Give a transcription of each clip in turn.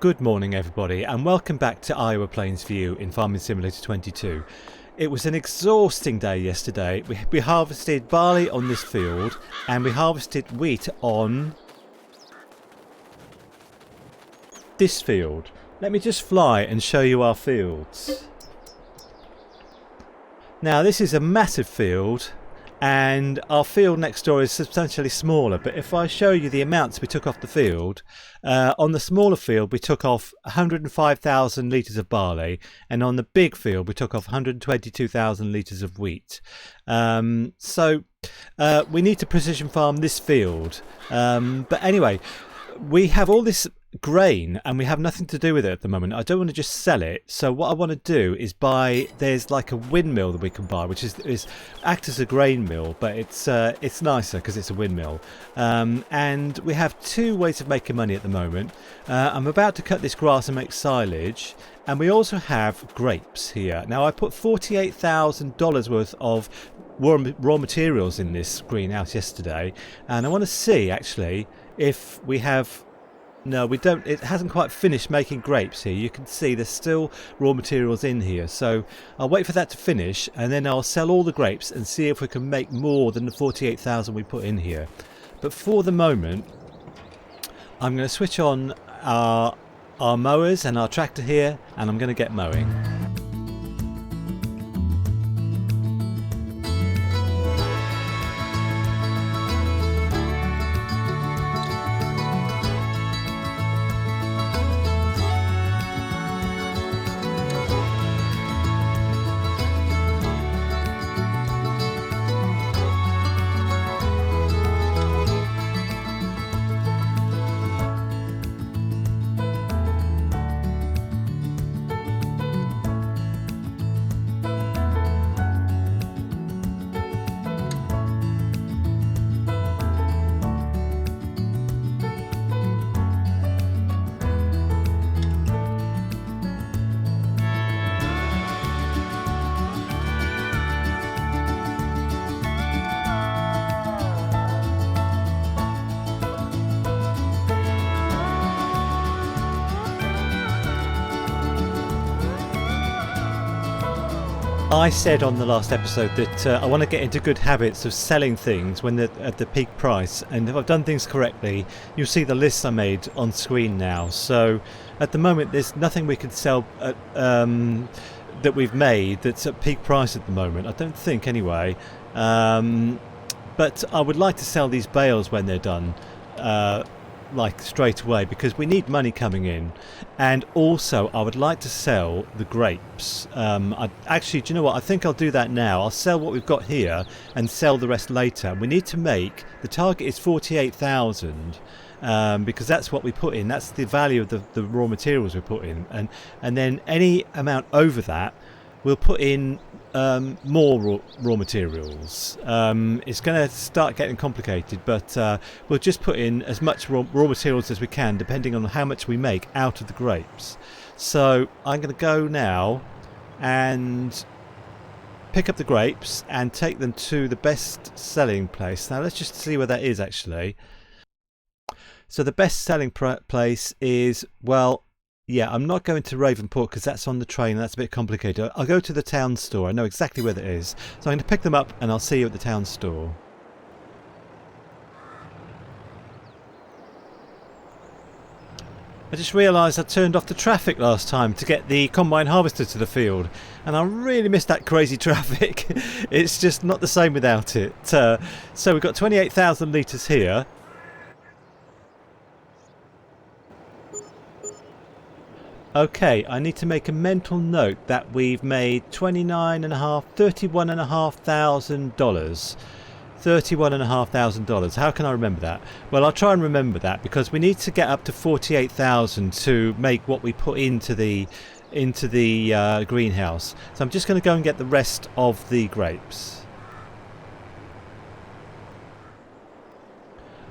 Good morning everybody and welcome back to Iowa Plains View in Farming Simulator 22. It was an exhausting day yesterday. We harvested barley on this field and we harvested wheat on this field. Let me just fly and show you our fields. Now this is a massive field and our field next door is substantially smaller, but if I show you the amounts we took off the field, on the smaller field we took off 105,000 litres of barley, and on the big field we took off 122,000 litres of wheat. So we need to precision farm this field, but anyway, we have all this grain and we have nothing to do with it at the moment. I don't want to just sell it, so what I want to do is buy, there's like a windmill that we can buy which is act as a grain mill, but it's nicer because it's a windmill, and we have two ways of making money at the moment. I'm about to cut this grass and make silage, and we also have grapes here. Now I put $48,000 worth of raw materials in this greenhouse yesterday, and I want to see actually if we have. No, we don't. It hasn't quite finished making grapes here. You can see there's still raw materials in here. So I'll wait for that to finish and then I'll sell all the grapes and see if we can make more than the 48,000 we put in here. But for the moment, I'm going to switch on our mowers and our tractor here, and I'm going to get mowing. I said on the last episode that I want to get into good habits of selling things when they're at the peak price, and if I've done things correctly, you'll see the lists I made on screen now. So at the moment there's nothing we can sell at, that we've made that's at peak price at the moment, I don't think anyway, but I would like to sell these bales when they're done, like straight away, because we need money coming in. And also I would like to sell the grapes. Actually, do you know what, I think I'll do that now. I'll sell what we've got here and sell the rest later. We need to make, the target is 48,000, because that's what we put in, that's the value of the raw materials we put in, and then any amount over that we'll put in more raw materials. It's going to start getting complicated, but we'll just put in as much raw materials as we can, depending on how much we make out of the grapes. So I'm going to go now and pick up the grapes and take them to the best selling place. Now let's just see where that is actually. So the best selling place is, well, yeah, I'm not going to Ravenport because that's on the train. That's a bit complicated. I'll go to the town store. I know exactly where that is. So I'm going to pick them up and I'll see you at the town store. I just realised I turned off the traffic last time to get the combine harvester to the field, and I really missed that crazy traffic. It's just not the same without it. So we've got 28,000 litres here. Okay, I need to make a mental note that we've made $31,500. $31,500. How can I remember that? Well, I'll try and remember that because we need to get up to 48,000 to make what we put into the greenhouse. So I'm just going to go and get the rest of the grapes.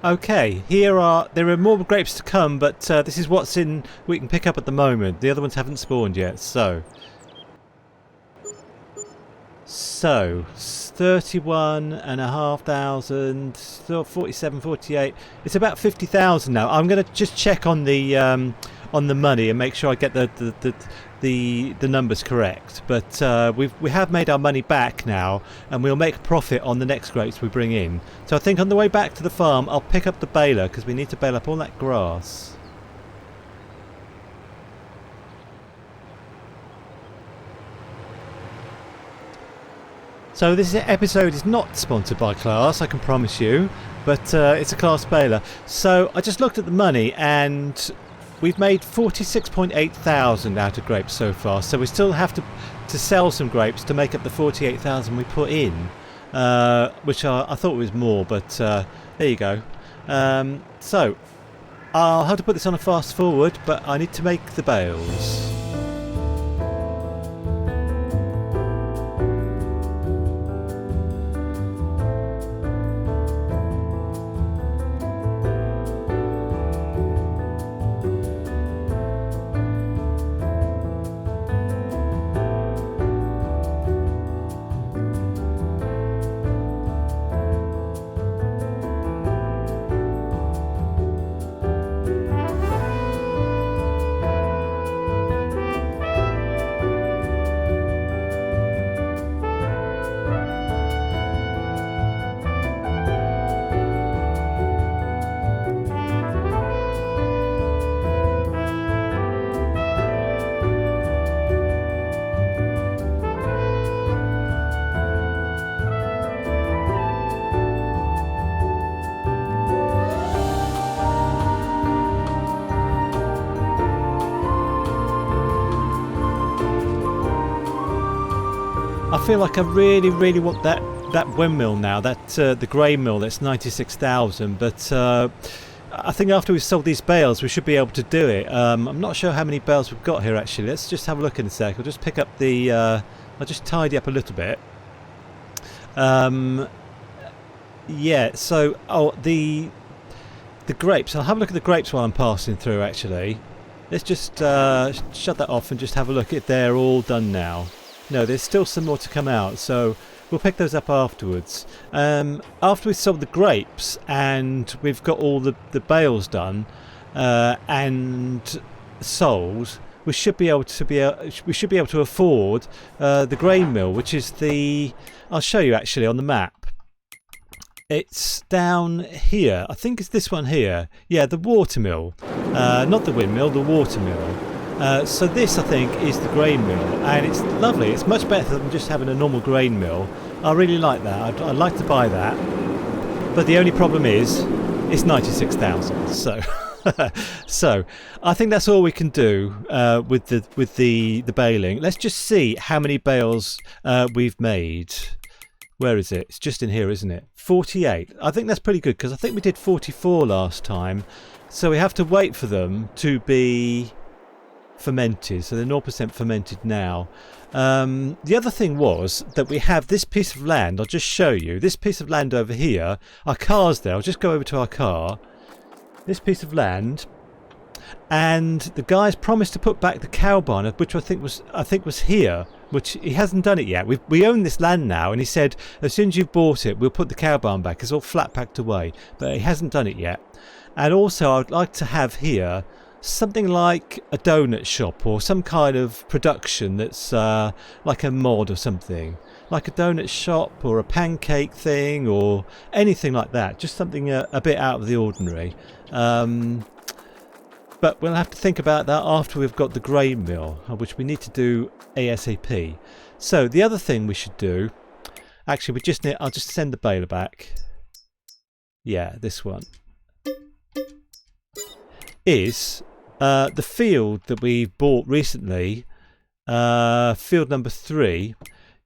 Okay, there are more grapes to come, but this is what's in we can pick up at the moment. The other ones haven't spawned yet, so 31,500, 47, 48. It's about 50,000 now. I'm going to just check on the on the money and make sure I get the numbers correct. But we have made our money back now, and we'll make a profit on the next grapes we bring in. So I think on the way back to the farm I'll pick up the baler, because we need to bale up all that grass. So this episode is not sponsored by Class, I can promise you, but it's a Class baler. So I just looked at the money, and we've made 46,800 out of grapes so far. So we still have to sell some grapes to make up the 48,000 we put in, which I thought was more, but there you go. So I'll have to put this on a fast forward, but I need to make the bales. I feel like I really want that windmill now, the grain mill that's 96,000, but I think after we've sold these bales we should be able to do it. I'm not sure how many bales we've got here actually. Let's just have a look in a sec. I'll just pick up the I'll just tidy up a little bit. Yeah, so the grapes, I'll have a look at the grapes while I'm passing through actually. Let's just shut that off and just have a look if they're all done now. No, there's still some more to come out, so we'll pick those up afterwards. After we've sold the grapes and we've got all the bales done and sold, we should be able to afford the grain mill, which is I'll show you actually on the map. It's down here. I think it's this one here. Yeah, the watermill, not the windmill, the watermill. So this, I think, is the grain mill, and it's lovely. It's much better than just having a normal grain mill. I really like that. I'd like to buy that. But the only problem is, it's 96,000. So, so I think that's all we can do with the baling. Let's just see how many bales we've made. Where is it? It's just in here, isn't it? 48. I think that's pretty good, because I think we did 44 last time. So we have to wait for them to be fermented, so they're 0% fermented now. The other thing was that we have this piece of land. I'll just show you this piece of land over here. Our car's there. I'll just go over to our car. This piece of land, and the guy's promised to put back the cow barn, which I think was here, which he hasn't done it yet. We own this land now, and he said as soon as you've bought it, we'll put the cow barn back. It's all flat packed away, but he hasn't done it yet. And also, I'd like to have here something like a donut shop or some kind of production that's like a mod or something, like a donut shop or a pancake thing or anything like that, just something a bit out of the ordinary. But we'll have to think about that after we've got the grain mill, which we need to do ASAP. So the other thing we should do, actually I'll just send the baler back. Yeah, this one is the field that we bought recently, field number 3.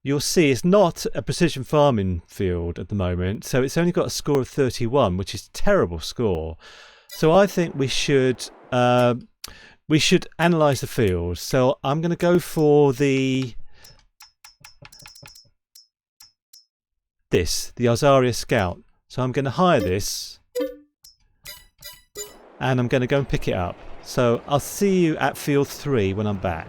You'll see it's not a precision farming field at the moment, so it's only got a score of 31, which is a terrible score. So I think we should analyse the field. So I'm going to go for the Azaria Scout. So I'm going to hire this, and I'm going to go and pick it up. So I'll see you at field 3 when I'm back.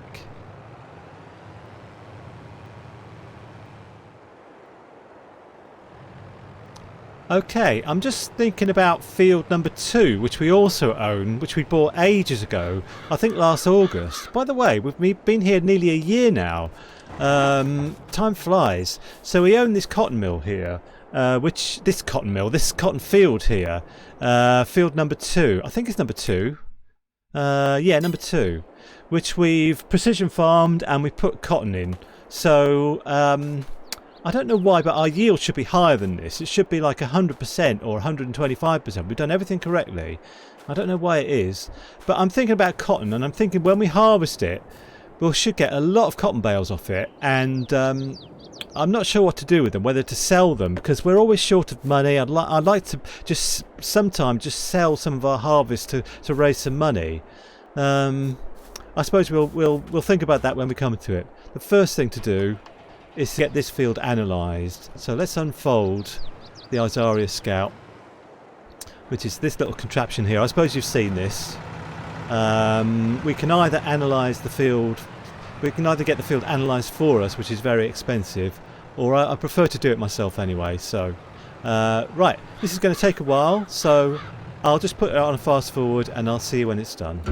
Okay, I'm just thinking about field number 2, which we also own, which we bought ages ago, I think last August. By the way, we've been here nearly a year now. Time flies. So we own this cotton mill here, this cotton field here, field number 2, I think it's number 2. Yeah, number 2, which we've precision farmed and we put cotton in. So, I don't know why, but our yield should be higher than this. It should be like 100% or 125%. We've done everything correctly. I don't know why it is. But I'm thinking about cotton, and I'm thinking when we harvest it, we should get a lot of cotton bales off it. And I'm not sure what to do with them, whether to sell them, because we're always short of money. I'd like to just sometimes just sell some of our harvest to raise some money. I suppose we'll think about that when we come to it. The first thing to do is to get this field analysed. So let's unfold the Azaria Scout, which is this little contraption here. I suppose you've seen this. We can either analyse the field, we can either get the field analysed for us, which is very expensive, or I prefer to do it myself anyway. So right, this is going to take a while, so I'll just put it on a fast forward and I'll see you when it's done.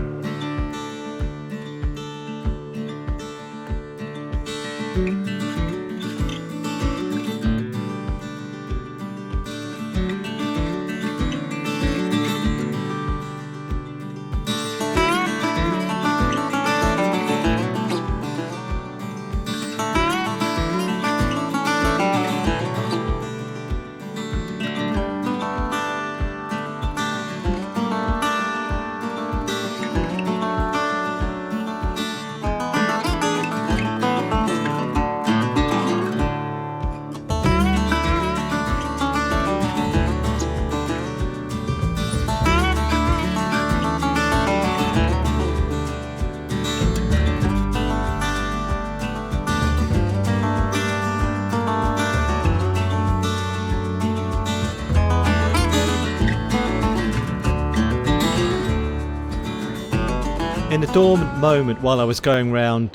In a dormant moment while I was going around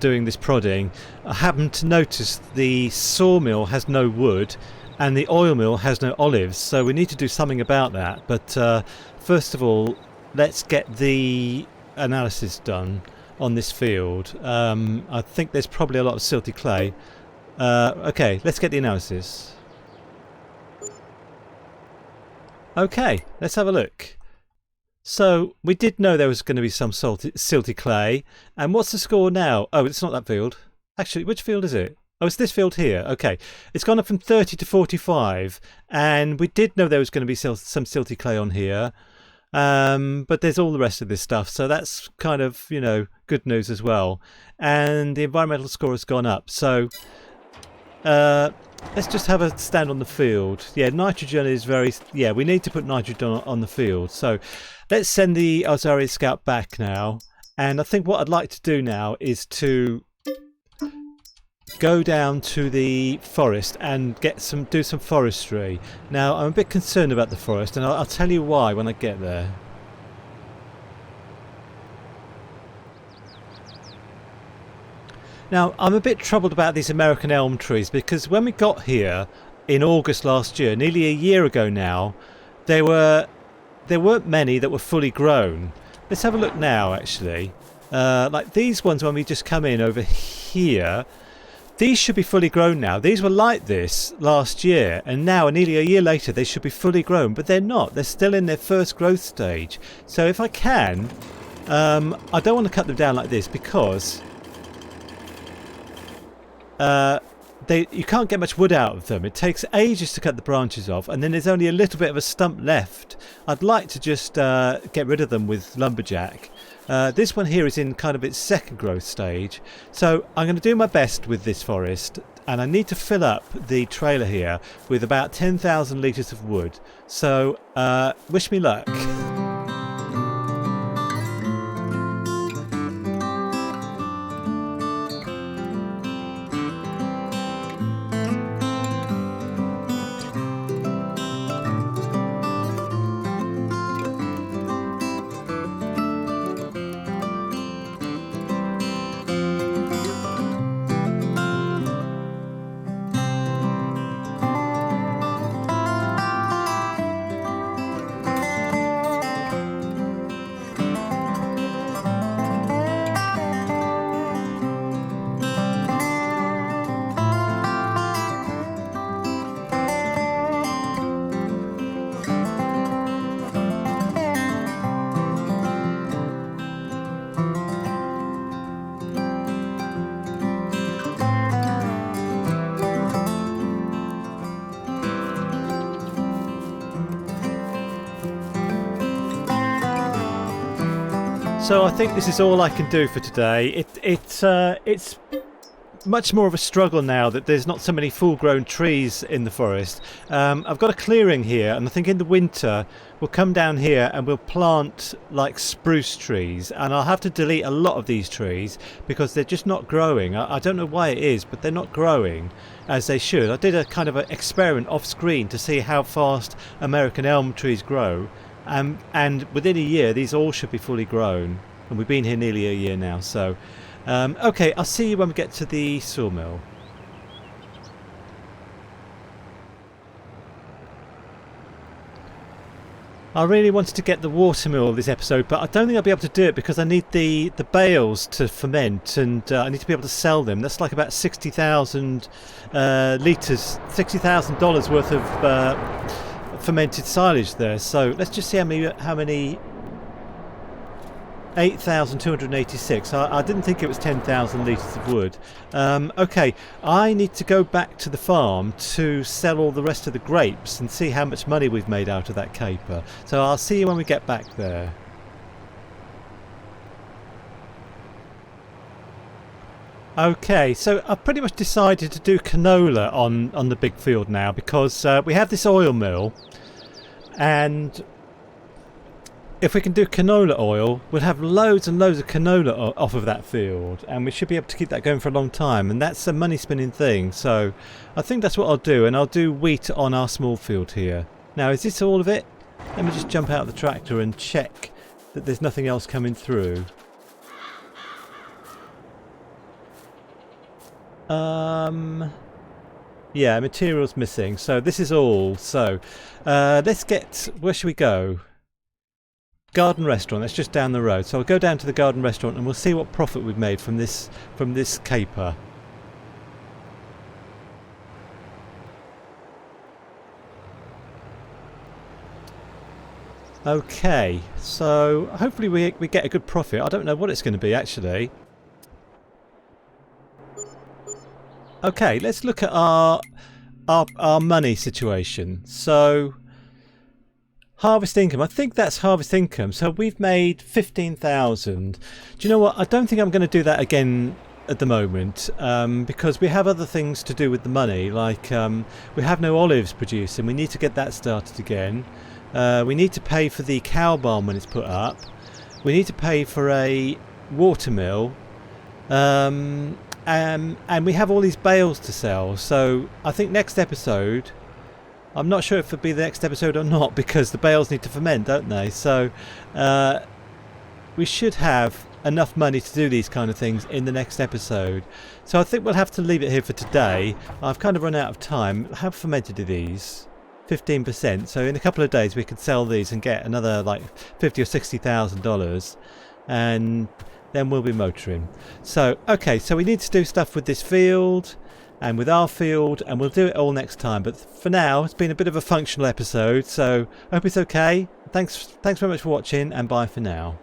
doing this prodding, I happened to notice the sawmill has no wood and the oil mill has no olives, so we need to do something about that. But first of all, let's get the analysis done on this field. I think there's probably a lot of silty clay. Okay, let's get the analysis. Okay, let's have a look. So we did know there was going to be some silty clay. And what's the score now? Oh, it's not that field. Actually, which field is it? Oh, it's this field here. Okay. It's gone up from 30 to 45. And we did know there was going to be some silty clay on here. But there's all the rest of this stuff. So that's kind of, you know, good news as well. And the environmental score has gone up. So let's just have a stand on the field. Yeah, nitrogen is very... Yeah, we need to put nitrogen on the field. So let's send the Azaria Scout back now. And I think what I'd like to do now is to go down to the forest and do some forestry. Now, I'm a bit concerned about the forest, and I'll tell you why when I get there. Now, I'm a bit troubled about these American elm trees, because when we got here in August last year, nearly a year ago now, there weren't many that were fully grown. Let's have a look now, actually. Like these ones when we just come in over here, these should be fully grown now. These were like this last year, and now, nearly a year later, they should be fully grown, but they're not. They're still in their first growth stage. So if I can, I don't want to cut them down like this, because you can't get much wood out of them. It takes ages to cut the branches off, and then there's only a little bit of a stump left. I'd like to just get rid of them with lumberjack. This one here is in kind of its second growth stage, so I'm going to do my best with this forest, and I need to fill up the trailer here with about 10,000 litres of wood. So wish me luck. So I think this is all I can do for today. It's much more of a struggle now that there's not so many full-grown trees in the forest. I've got a clearing here, and I think in the winter we'll come down here and we'll plant like spruce trees, and I'll have to delete a lot of these trees because they're just not growing. I don't know why it is, but they're not growing as they should. I did a kind of an experiment off screen to see how fast American elm trees grow, and within a year these all should be fully grown, and we've been here nearly a year now. So okay, I'll see you when we get to the sawmill. I really wanted to get the watermill this episode, but I don't think I'll be able to do it because I need the bales to ferment, and I need to be able to sell them. That's like about 60,000 litres, $60,000 worth of fermented silage there. So let's just see how many 8,286. I didn't think it was 10,000 litres of wood. Okay, I need to go back to the farm to sell all the rest of the grapes and see how much money we've made out of that caper. So I'll see you when we get back there. Okay, so I've pretty much decided to do canola on the big field now because we have this oil mill, and if we can do canola oil, we'll have loads and loads of canola off of that field, and we should be able to keep that going for a long time, and that's a money spinning thing. So I think that's what I'll do, and I'll do wheat on our small field here. Now, is this all of it? Let me just jump out of the tractor and check that there's nothing else coming through. Yeah, material's missing, so this is all. So let's get, where should we go? Garden restaurant, that's just down the road. So I'll go down to the garden restaurant and we'll see what profit we've made from this caper. Okay, so hopefully we get a good profit. I don't know what it's going to be actually. Okay, let's look at our money situation. So harvest income, I think that's harvest income. So we've made 15,000. Do you know what? I don't think I'm going to do that again at the moment because we have other things to do with the money. Like we have no olives producing. We need to get that started again. We need to pay for the cow barn when it's put up. We need to pay for a watermill. And we have all these bales to sell. So I think next episode, I'm not sure if it'll be the next episode or not because the bales need to ferment, don't they? So we should have enough money to do these kind of things in the next episode. So I think we'll have to leave it here for today. I've kind of run out of time. How fermented are these? 15%. So in a couple of days we could sell these and get another like $50,000 or $60,000, and then we'll be motoring. So okay, so we need to do stuff with this field and with our field, and we'll do it all next time. But for now, it's been a bit of a functional episode, so I hope it's okay. Thanks very much for watching, and bye for now.